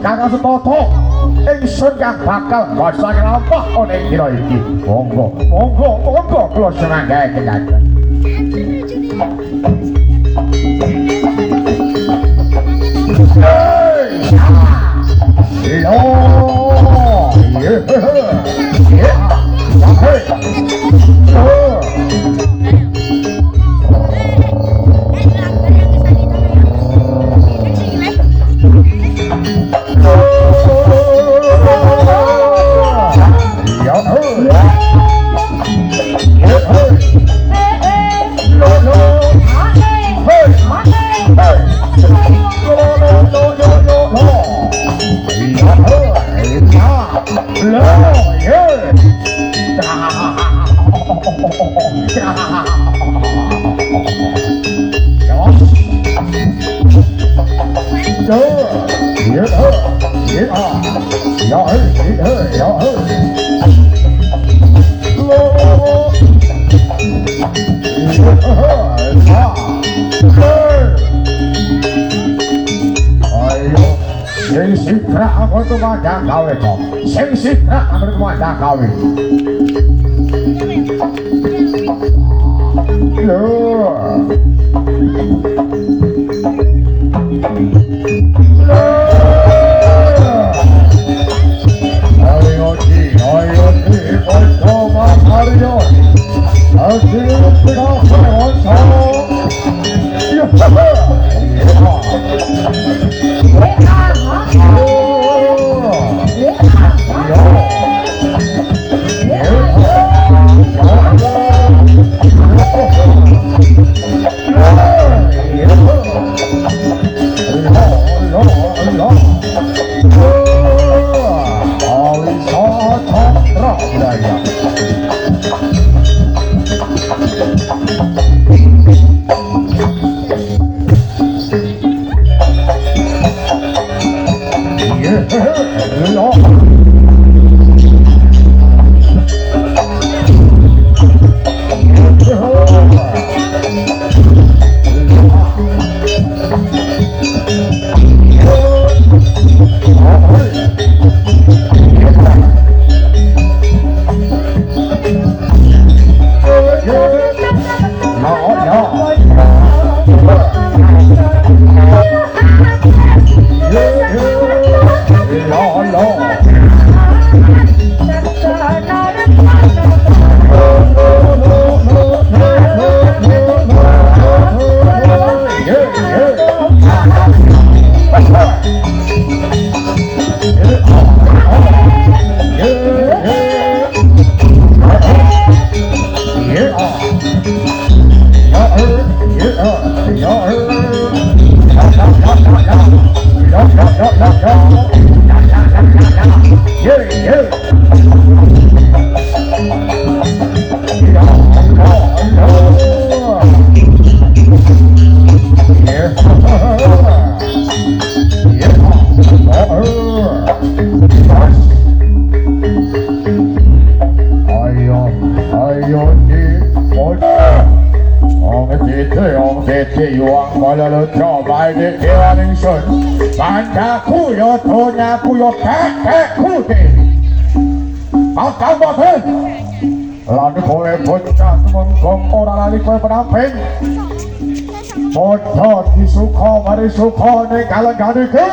Kakak setoto ingsun kang bakal masakan apa ning kira iki monggo kula senengake kenyataan Lalu boleh bocah menggong orang lari kue penamping bocah disuka mari suka nih kalang gani ke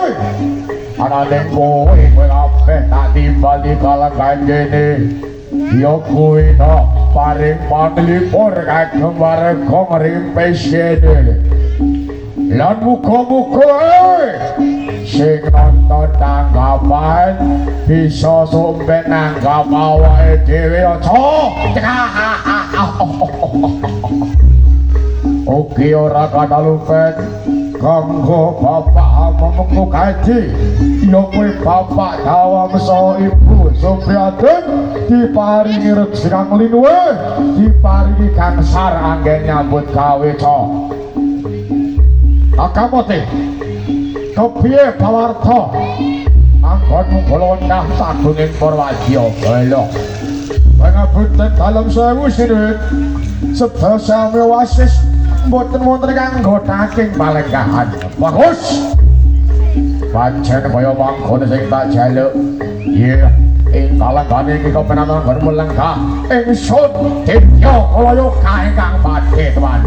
anak neng boy kue ngapain tak tiba di kalang gani yo kue tak paring panglipur kaya kembar kong rimpe sini lan muka-muka sing nonton tanggapan bisa sumpen nanggap awake dhewe aja. Oke ora kata lupet kanggo bapak amangku kaji ya kowe bapak dawang so ibu Supriyaden diparingi rezeki kang linuwe diparingi gangsar anggen nyambut gawe co akamote kepiye pawarta anggonmu golondah sagunging Purwadya lho pangapunten dalem sewu sinuwun sedasa wasis mboten wonten kanggo taking palenggahan bagus pancen kaya mangkono sing tak jaluk iya ing kalanggane iki kepenanan garmu lenggah ingsun ditya kaya ingkang padhe tuan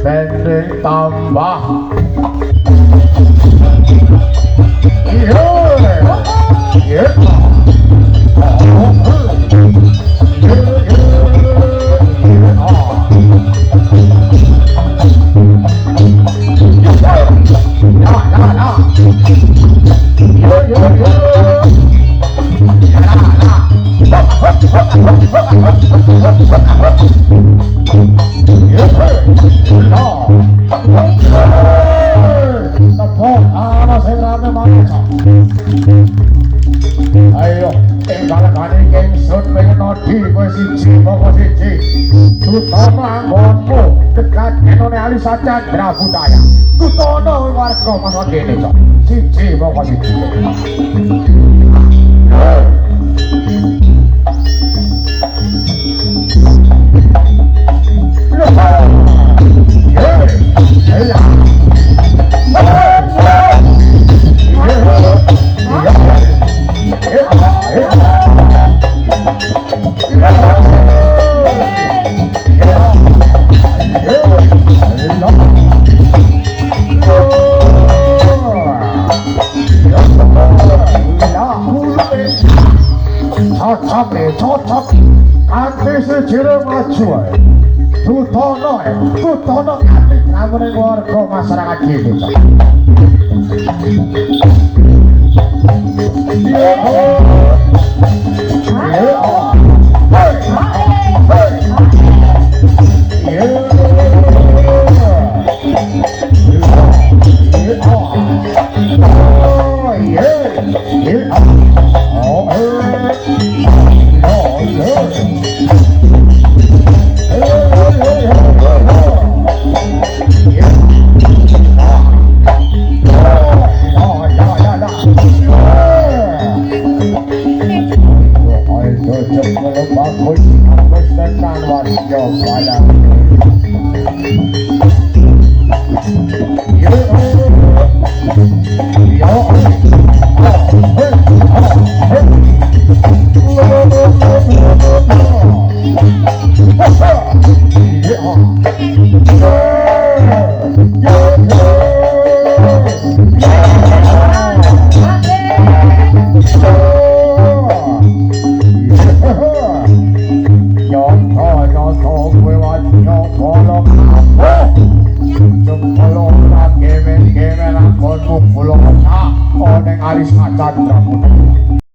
pendek tambah ayo tinggal kali ingsun pengen nodi kowe siji moko siji utama anggonmu dekat enone Alisa Chandra Budaya tutono warga masa kene cok siji moko siji cocok kanthi sejire maju ae tutono kanthi kamuning warga masyarakat desa Aris Chandra